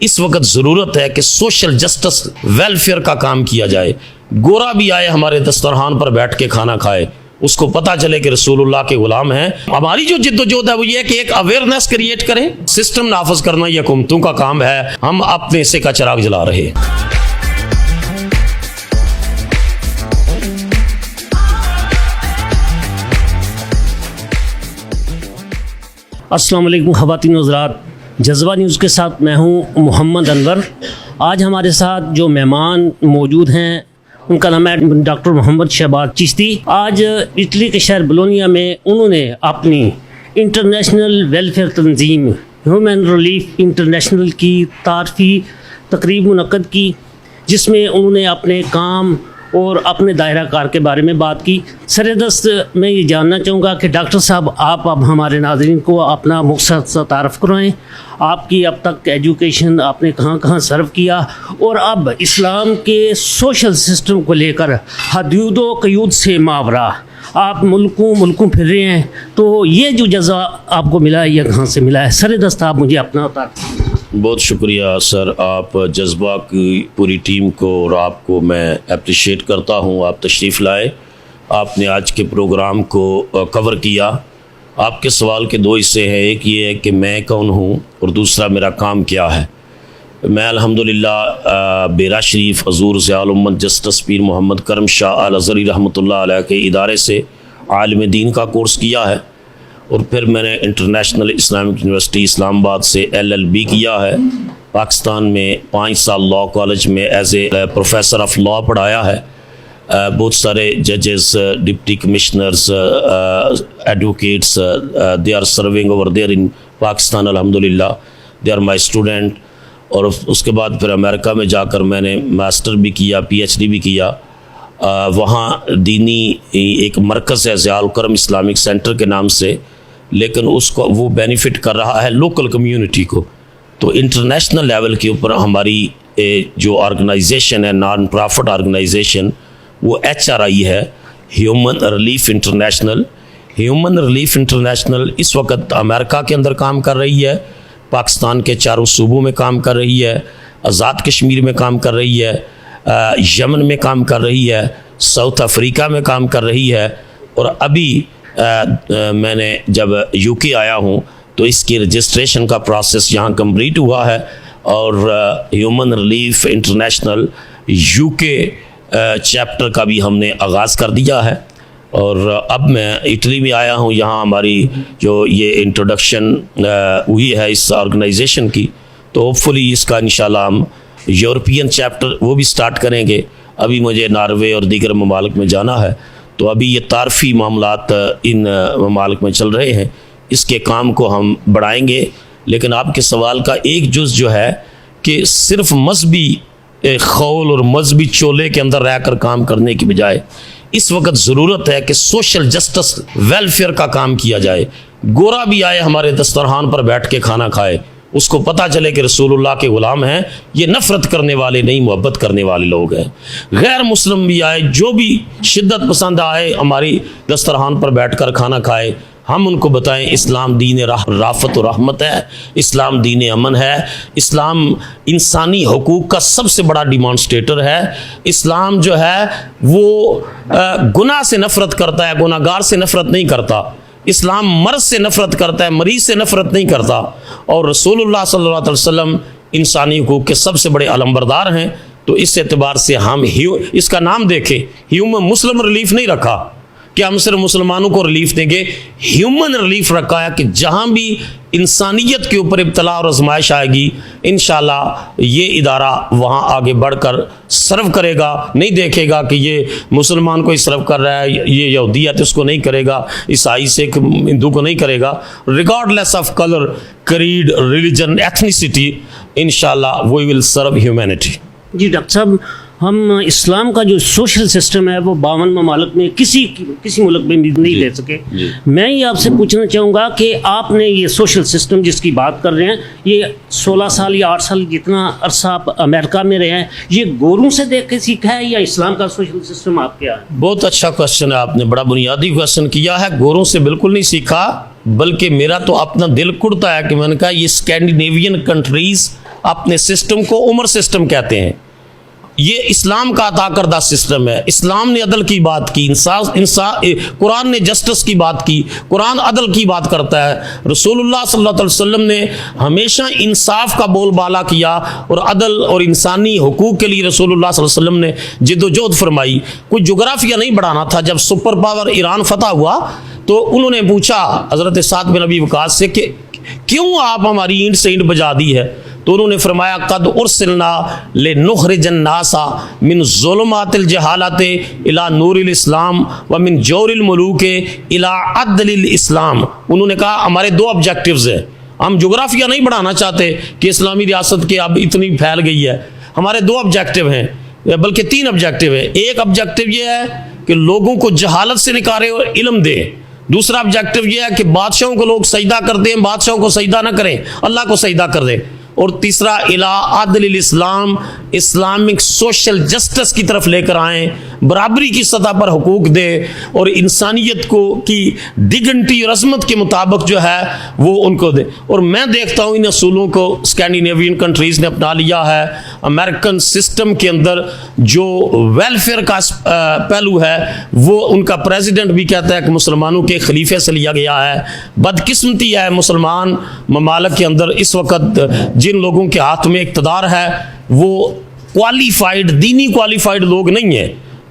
اس وقت ضرورت ہے کہ سوشل جسٹس ویلفیئر کا کام کیا جائے. گورا بھی آئے ہمارے دسترخوان پر بیٹھ کے کھانا کھائے, اس کو پتا چلے کہ رسول اللہ کے غلام ہیں. ہماری جو جد و جہد ہے وہ یہ ہے کہ ایک اویئرنیس کریٹ کریں. سسٹم نافذ کرنا یہ حکومتوں کا کام ہے, ہم اپنے حصے کا چراغ جلا رہے ہیں. السلام علیکم خواتین و حضرات, جذبہ نیوز کے ساتھ میں ہوں محمد انور. آج ہمارے ساتھ جو مہمان موجود ہیں ان کا نام ہے ڈاکٹر محمد شہباز چشتی. آج اٹلی کے شہر بولونیا میں انہوں نے اپنی انٹرنیشنل ویلفیئر تنظیم ہیومن ریلیف انٹرنیشنل کی تعارفی تقریب منعقد کی, جس میں انہوں نے اپنے کام اور اپنے دائرہ کار کے بارے میں بات کی. سردست میں یہ جاننا چاہوں گا کہ ڈاکٹر صاحب آپ اب ہمارے ناظرین کو اپنا مختصر تعارف کرائیں. آپ کی اب تک ایجوکیشن آپ نے کہاں کہاں سرو کیا, اور اب اسلام کے سوشل سسٹم کو لے کر حدود و قیود سے ماورا آپ ملکوں پھر رہے ہیں, تو یہ جو جزا آپ کو ملا ہے یہ کہاں سے ملا ہے؟ سردست آپ مجھے اپنا تعارف. بہت شکریہ سر, آپ جذبہ کی پوری ٹیم کو اور آپ کو میں اپریشیٹ کرتا ہوں. آپ تشریف لائے, آپ نے آج کے پروگرام کو کور کیا. آپ کے سوال کے دو حصے ہیں, ایک یہ ہے کہ میں کون ہوں اور دوسرا میرا کام کیا ہے. میں الحمدللہ بیرا شریف حضور ضیاء الامت جسٹس پیر محمد کرم شاہ آل ازہری رحمۃ اللہ علیہ کے ادارے سے عالم دین کا کورس کیا ہے, اور پھر میں نے انٹرنیشنل اسلامک یونیورسٹی اسلام آباد سے LLB کیا ہے. پاکستان میں 5 سال لاء کالج میں as a professor of law پڑھایا ہے. بہت سارے ججز, deputy commissioners, advocates, they are serving over there in Pakistan. الحمدللہ دے آر مائی اسٹوڈنٹ. اور اس کے بعد پھر امریکہ میں جا کر میں نے ماسٹر بھی کیا, PhD بھی کیا. وہاں دینی ایک مرکز ہے ضیاء الکرم اسلامک سینٹر کے نام سے, لیکن اس کو وہ بینیفٹ کر رہا ہے لوکل کمیونٹی کو. تو انٹرنیشنل لیول کے اوپر ہماری جو آرگنائزیشن ہے, نان پرافٹ آرگنائزیشن, وہ HRI ہے, human relief international. Human relief international اس وقت امریکہ کے اندر کام کر رہی ہے, پاکستان کے 4 صوبوں میں کام کر رہی ہے, آزاد کشمیر میں کام کر رہی ہے, یمن میں کام کر رہی ہے, ساؤتھ افریقہ میں کام کر رہی ہے, اور ابھی میں نے جب UK آیا ہوں تو اس کی رجسٹریشن کا پروسیس یہاں کمپلیٹ ہوا ہے. اور human relief international UK chapter کا بھی ہم نے آغاز کر دیا ہے. اور اب میں اٹلی میں آیا ہوں, یہاں ہماری جو یہ انٹروڈکشن ہوئی ہے اس آرگنائزیشن کی, تو ہوپ فلی اس کا انشاءاللہ ہم یورپین چیپٹر وہ بھی سٹارٹ کریں گے. ابھی مجھے ناروے اور دیگر ممالک میں جانا ہے, تو ابھی یہ تعارفی معاملات ان ممالک میں چل رہے ہیں, اس کے کام کو ہم بڑھائیں گے. لیکن آپ کے سوال کا ایک جز جو ہے کہ صرف مذہبی خول اور مذہبی چولے کے اندر رہ کر کام کرنے کی بجائے اس وقت ضرورت ہے کہ سوشل جسٹس ویلفیئر کا کام کیا جائے. گورا بھی آئے ہمارے دسترخوان پر بیٹھ کے کھانا کھائے, اس کو پتا چلے کہ رسول اللہ کے غلام ہیں. یہ نفرت کرنے والے نہیں, محبت کرنے والے لوگ ہیں. غیر مسلم بھی آئے, جو بھی شدت پسند آئے ہماری دسترخوان پر بیٹھ کر کھانا کھائے, ہم ان کو بتائیں اسلام دین رافت و رحمت ہے, اسلام دین امن ہے, اسلام انسانی حقوق کا سب سے بڑا ڈیمانسٹریٹر ہے. اسلام جو ہے وہ گناہ سے نفرت کرتا ہے, گناہ گار سے نفرت نہیں کرتا. اسلام مرض سے نفرت کرتا ہے, مریض سے نفرت نہیں کرتا. اور رسول اللہ صلی اللہ علیہ وسلم انسانی حقوق کے سب سے بڑے علمبردار ہیں. تو اس اعتبار سے ہم اس کا نام دیکھیں, ہیومن مسلم ریلیف نہیں رکھا کہ ہم صرف مسلمانوں کو ریلیف دیں گے, ہیومن ریلیف رکھا ہے کہ جہاں بھی انسانیت کے اوپر ابتلا اور آزمائش آئے گی انشاءاللہ یہ ادارہ وہاں آگے بڑھ کر سرو کرے گا. نہیں دیکھے گا کہ یہ مسلمان کو ہی سرو کر رہا ہے, یہ یہودیت اس کو نہیں کرے گا, عیسائی سکھ ہندو کو نہیں کرے گا. Regardless of colour, creed, religion, ethnicity, انشاءاللہ we will serve humanity. G doctor صاحب, ہم اسلام کا جو سوشل سسٹم ہے وہ 52 ممالک میں کسی ملک میں نہیں لے سکے. میں یہ آپ سے پوچھنا چاہوں گا کہ آپ نے یہ سوشل سسٹم جس کی بات کر رہے ہیں, یہ 16 سال یا 8 سال جتنا عرصہ آپ امریکہ میں رہے ہیں, یہ گوروں سے دیکھ کے سیکھا ہے یا اسلام کا سوشل سسٹم آپ کیا ہے؟ بہت اچھا کوشچن ہے, آپ نے بڑا بنیادی کوشچن کیا ہے. گوروں سے بالکل نہیں سیکھا, بلکہ میرا تو اپنا دل کڑتا ہے کہ میں نے کہا یہ اسکینڈینیوین کنٹریز اپنے سسٹم کو عمر سسٹم کہتے ہیں. یہ اسلام کا عطا کردہ سسٹم ہے. اسلام نے عدل کی بات کی, قرآن نے جسٹس کی بات کی, قرآن عدل کی بات کرتا ہے. رسول اللہ صلی اللہ علیہ وسلم نے ہمیشہ انصاف کا بول بالا کیا اور عدل اور انسانی حقوق کے لیے رسول اللہ صلی اللہ علیہ وسلم نے جد و جہد فرمائی. کوئی جغرافیہ نہیں بڑھانا تھا. جب سپر پاور ایران فتح ہوا تو انہوں نے پوچھا حضرت سعد بن ابی وقاص سے کہ کیوں آپ ہماری اینٹ سے اینٹ بجا دی ہے؟ تو انہوں نے فرمایا قد ارسلنا لنخرج الناس من ظلمات الجہالت الی نور الاسلام ومن جور الملوک الی عدل الاسلام. انہوں نے کہا ہمارے دو آبجیکٹیوز ہیں. ہم جغرافیہ نہیں بڑھانا چاہتے کہ اسلامی ریاست کے اب اتنی پھیل گئی ہے. ہمارے دو آبجیکٹیو ہیں, بلکہ تین آبجیکٹیو ہیں. ایک آبجیکٹیو یہ ہے کہ لوگوں کو جہالت سے نکالے اور علم دیں. دوسرا آبجیکٹیو یہ ہے کہ بادشاہوں کو لوگ سجدہ کر دیں, بادشاہوں کو سجدہ نہ کریں, اللہ کو سجدہ کر دیں. اور تیسرا الی عدل الاسلام, اسلامک سوشل جسٹس کی طرف لے کر آئیں, برابری کی سطح پر حقوق دے اور انسانیت کو کی ڈگنٹی اور عظمت کے مطابق جو ہے وہ ان کو دے. اور میں دیکھتا ہوں ان اصولوں کو اسکینڈینیوین کنٹریز نے اپنا لیا ہے. امریکن سسٹم کے اندر جو ویلفیئر کا پہلو ہے وہ ان کا پریزیڈنٹ بھی کہتا ہے کہ مسلمانوں کے خلیفے سے لیا گیا ہے. بدقسمتی ہے مسلمان ممالک کے اندر اس وقت جن لوگوں کے ہاتھ میں اقتدار ہے وہ کوالیفائڈ, دینی کوالیفائڈ لوگ نہیں ہیں,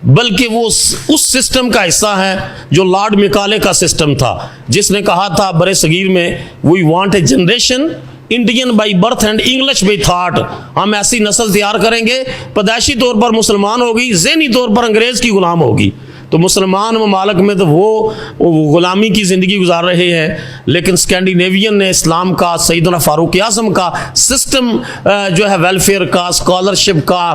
بلکہ وہ اس سسٹم کا حصہ ہے جو لارڈ میکالے کا سسٹم تھا, جس نے کہا تھا برے صغیر میں we want a generation Indian by birth and English by thought. ہم ایسی نسل تیار کریں گے پیدائشی طور پر مسلمان ہوگی, ذہنی طور پر انگریز کی غلام ہوگی. تو مسلمان ممالک میں تو وہ غلامی کی زندگی گزار رہے ہیں, لیکن اسکینڈینیوین نے اسلام کا, سیدنا فاروق اعظم کا سسٹم جو ہے ویلفیئر کا, اسکالرشپ کا,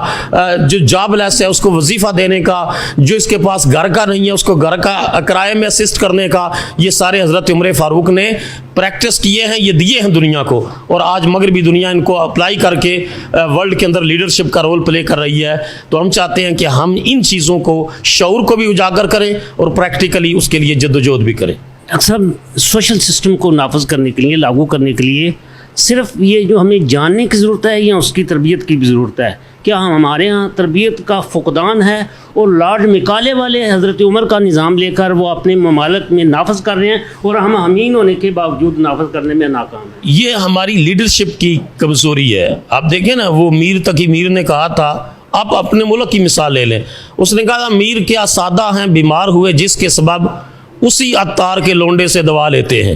جو جاب لیس ہے اس کو وظیفہ دینے کا, جو اس کے پاس گھر کا نہیں ہے اس کو گھر کا کرائے میں اسسٹ کرنے کا, یہ سارے حضرت عمر فاروق نے پریکٹس کیے ہیں, یہ دیے ہیں دنیا کو. اور آج مغربی دنیا ان کو اپلائی کر کے ورلڈ کے اندر لیڈرشپ کا رول پلے کر رہی ہے. تو ہم چاہتے ہیں کہ ہم ان چیزوں کو, شعور کو بھی اجاگر کریں اور پریکٹیکلی اس کے لیے جد و جہد بھی کریں. اکثر سوشل سسٹم کو نافذ کرنے کے لیے, لاگو کرنے کے لیے صرف یہ جو ہمیں جاننے کی ضرورت ہے یا اس کی تربیت کی بھی ضرورت ہے؟ کیا ہمارے ہاں تربیت کا فقدان ہے اور لارڈ میکالے والے حضرت عمر کا نظام لے کر وہ اپنے ممالک میں نافذ کر رہے ہیں اور ہم امین ہونے کے باوجود نافذ کرنے میں ناکام ہیں؟ یہ ہماری لیڈرشپ کی کمزوری ہے. آپ دیکھیں نا, وہ میر تقی میر نے کہا تھا, آپ اپنے ملک کی مثال لے لیں, اس نے کہا تھا میر کیا سادہ ہیں بیمار ہوئے جس کے سبب اسی عطار کے لونڈے سے دوا لیتے ہیں,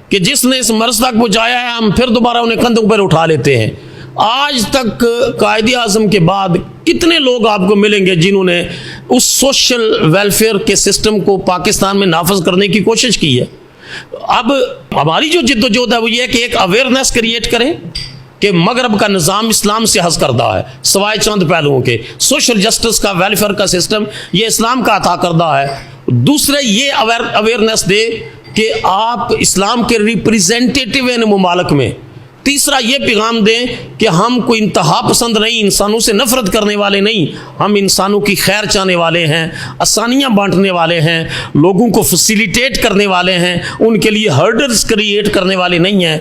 کہ جس نے اس مرض تک پہنچایا ہے ہم پھر دوبارہ انہیں کندھوں پر اٹھا لیتے ہیں. آج تک قائد اعظم کے بعد کتنے لوگ آپ کو ملیں گے جنہوں نے اس سوشل ویلفیئر کے سسٹم کو پاکستان میں نافذ کرنے کی کوشش کی ہے؟ اب ہماری جو جد و جہد ہے وہ یہ ہے کہ ایک اویئرنیس کریٹ کریں کہ مغرب کا نظام اسلام سے حذف کردہ ہے سوائے چند پہلوؤں کے. سوشل جسٹس کا, ویلفیئر کا سسٹم یہ اسلام کا عطا کردہ ہے. دوسرے یہ اویئرنیس دے کہ آپ اسلام کے ریپریزنٹیٹیو ہیں ممالک میں. تیسرا یہ پیغام دیں کہ ہم کوئی انتہا پسند نہیں, انسانوں سے نفرت کرنے والے نہیں, ہم انسانوں کی خیر چاہنے والے ہیں, آسانیاں بانٹنے والے ہیں, لوگوں کو فیسیلیٹیٹ کرنے والے ہیں, ان کے لیے ہرڈلز کریٹ کرنے والے نہیں ہیں.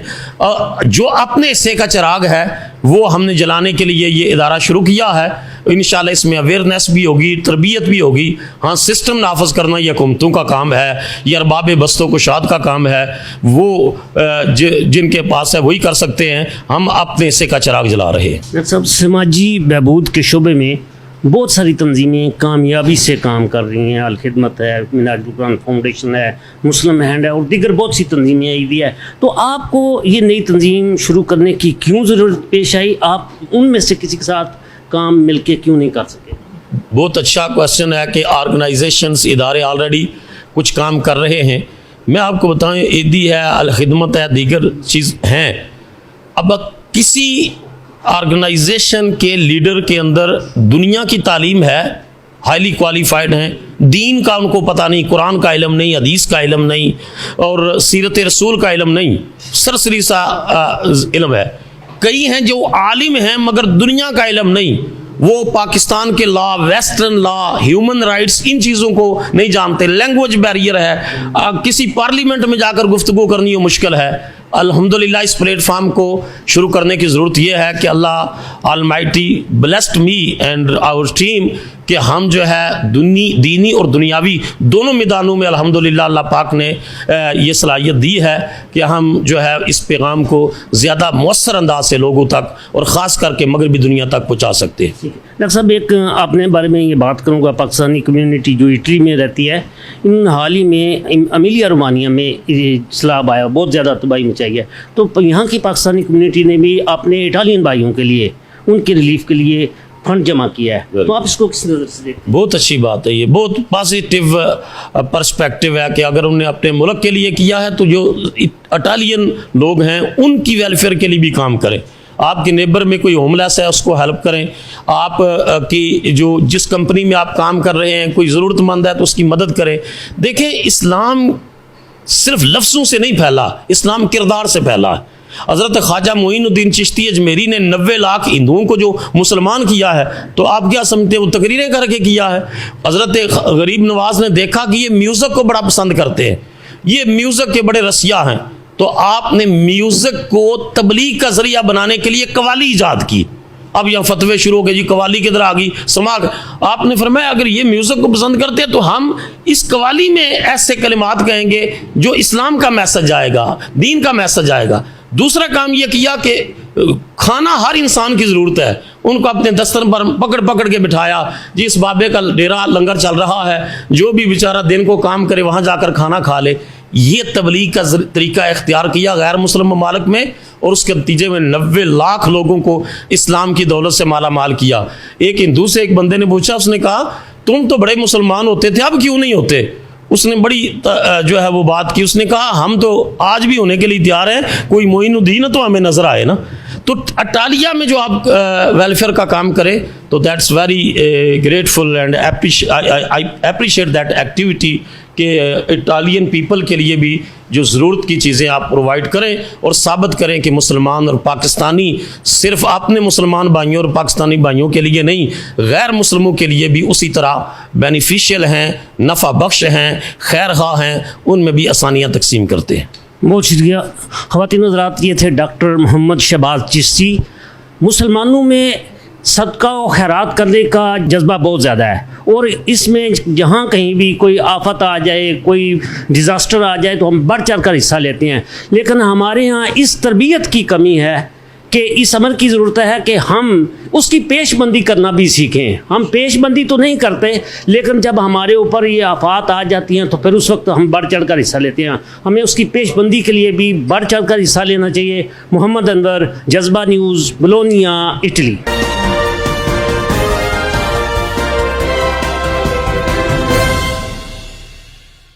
جو اپنے حصے کا چراغ ہے وہ ہم نے جلانے کے لیے یہ ادارہ شروع کیا ہے. انشاءاللہ اس میں اویئرنیس بھی ہوگی, تربیت بھی ہوگی. ہاں, سسٹم نافذ کرنا یہ حکومتوں کا کام ہے, یہ ارباب بستوں کو شاد کا کام ہے, وہ جن کے پاس ہے وہی کر سکتے ہیں. ہم اپنے حصے کا چراغ جلا رہے ہیں. ڈاکٹر صاحب, سماجی بہبود کے شعبے میں بہت ساری تنظیمیں کامیابی سے کام کر رہی ہیں. الخدمت ہے, منہاج القرآن فاؤنڈیشن ہے, مسلم ہینڈ ہے اور دیگر بہت سی تنظیمیں بھی ہے. تو آپ کو یہ نئی تنظیم شروع کرنے کی کیوں ضرورت پیش آئی؟ آپ ان میں سے کسی کے ساتھ کام مل کے کیوں نہیں کر سکے؟ بہت اچھا کویسچن ہے کہ آرگنائزیشنز, ادارے آلریڈی کچھ کام کر رہے ہیں. میں آپ کو بتائیں, ایدی ہے, الخدمت ہے, دیگر چیز ہیں. اب کسی آرگنائزیشن کے لیڈر کے اندر دنیا کی تعلیم ہے, ہائیلی کوالیفائڈ ہیں, دین کا ان کو پتہ نہیں, قرآن کا علم نہیں, حدیث کا علم نہیں اور سیرت رسول کا علم نہیں, سرسری سا علم ہے. کئی ہیں جو عالم ہیں مگر دنیا کا علم نہیں, وہ پاکستان کے لا, ویسٹرن لا, ہیومن رائٹس, ان چیزوں کو نہیں جانتے. لینگویج بیریئر ہے, کسی پارلیمنٹ میں جا کر گفتگو کرنی ہو مشکل ہے. الحمدللہ اس پلیٹ فارم کو شروع کرنے کی ضرورت یہ ہے کہ اللہ almighty blessed me and our team کہ ہم جو ہے دینی اور دنیاوی دونوں میدانوں میں الحمدللہ اللہ پاک نے یہ صلاحیت دی ہے کہ ہم جو ہے اس پیغام کو زیادہ مؤثر انداز سے لوگوں تک اور خاص کر کے مغربی دنیا تک پہنچا سکتے ہیں۔ ڈاکٹر صاحب ایک اپنے بارے میں یہ بات کروں گا، پاکستانی کمیونٹی جو اٹلی میں رہتی ہے، ان حال ہی میں امیلیا رومانیہ میں سیلاب آیا، بہت زیادہ تباہی مچائی ہے، تو یہاں کی پاکستانی کمیونٹی نے بھی اپنے اٹالین بھائیوں کے لیے ان کے ریلیف کے لیے فنڈ جمع کیا ہے، تو آپ اس کو کس نظر سے دیکھتے ہیں؟ بہت اچھی بات ہے، یہ بہت پازیٹیو پرسپیکٹیو ہے کہ اگر انہوں نے اپنے ملک کے لیے کیا ہے تو جو اٹالین لوگ ہیں ان کی ویلفیئر کے لیے بھی کام کریں۔ آپ کے نیبر میں کوئی ہوم لیس ہے اس کو ہیلپ کریں، آپ کی جو جس کمپنی میں آپ کام کر رہے ہیں کوئی ضرورت مند ہے تو اس کی مدد کریں۔ دیکھیں اسلام صرف لفظوں سے نہیں پھیلا، اسلام کردار سے پھیلا ہے۔ حضرت خواجہ معین الدین چشتی اجمیری نے 90 لاکھ ہندوؤں کو جو مسلمان کیا ہے تو آپ کیا سمجھتے ہیں وہ تقریریں کر کے کیا ہے؟ حضرت غریب نواز نے دیکھا کہ یہ میوزک کو بڑا پسند کرتے ہیں، یہ میوزک کے بڑے رسیا ہیں، تو آپ نے میوزک کو تبلیغ کا ذریعہ بنانے کے لیے قوالی ایجاد کی۔ اب یہاں فتوے شروع ہو گئے، جی قوالی کدھر آ گئی، سماع۔ آپ نے فرمایا اگر یہ میوزک کو پسند کرتے ہیں تو ہم اس قوالی میں ایسے کلمات کہیں گے جو اسلام کا میسج آئے گا، دین کا میسج آئے گا۔ دوسرا کام یہ کیا کہ کھانا ہر انسان کی ضرورت ہے، ان کو اپنے دستر پر پکڑ پکڑ کے بٹھایا، جی اس بابے کا ڈیرا لنگر چل رہا ہے، جو بھی بیچارہ دن کو کام کرے وہاں جا کر کھانا کھا لے۔ یہ تبلیغ کا طریقہ اختیار کیا غیر مسلم ممالک میں، اور اس کے نتیجے میں 90 لاکھ لوگوں کو اسلام کی دولت سے مالا مال کیا۔ ایک ہندو سے ایک بندے نے پوچھا، اس نے کہا تم تو بڑے مسلمان ہوتے تھے، اب کیوں نہیں ہوتے؟ اس نے بڑی جو ہے وہ بات کی، اس نے کہا ہم تو آج بھی ہونے کے لیے تیار ہیں، کوئی معین الدین تو ہمیں نظر آئے نا۔ تو اٹالیا میں جو آپ ویلفیئر کا کام کرے تو that's very grateful and I appreciate that activity کہ اٹالین پیپل کے لیے بھی جو ضرورت کی چیزیں آپ پرووائڈ کریں اور ثابت کریں کہ مسلمان اور پاکستانی صرف اپنے مسلمان بھائیوں اور پاکستانی بھائیوں کے لیے نہیں، غیر مسلموں کے لیے بھی اسی طرح بینیفیشیل ہیں، نفع بخش ہیں، خیر خواہ ہیں، ان میں بھی آسانیاں تقسیم کرتے ہیں۔ بہت شکریہ خواتین حضرات، یہ تھے ڈاکٹر محمد شہباز چشتی۔ مسلمانوں میں صدقہ و خیرات کرنے کا جذبہ بہت زیادہ ہے، اور اس میں جہاں کہیں بھی کوئی آفت آ جائے، کوئی ڈیزاسٹر آ جائے تو ہم بڑھ چڑھ کر حصہ لیتے ہیں، لیکن ہمارے ہاں اس تربیت کی کمی ہے کہ اس عمل کی ضرورت ہے کہ ہم اس کی پیش بندی کرنا بھی سیکھیں۔ ہم پیش بندی تو نہیں کرتے، لیکن جب ہمارے اوپر یہ آفات آ جاتی ہیں تو پھر اس وقت ہم بڑھ چڑھ کر حصہ لیتے ہیں۔ ہمیں اس کی پیش بندی کے لیے بھی بڑھ چڑھ کر حصہ لینا چاہیے۔ محمد انور، جذبہ نیوز، بولونیا، اٹلی۔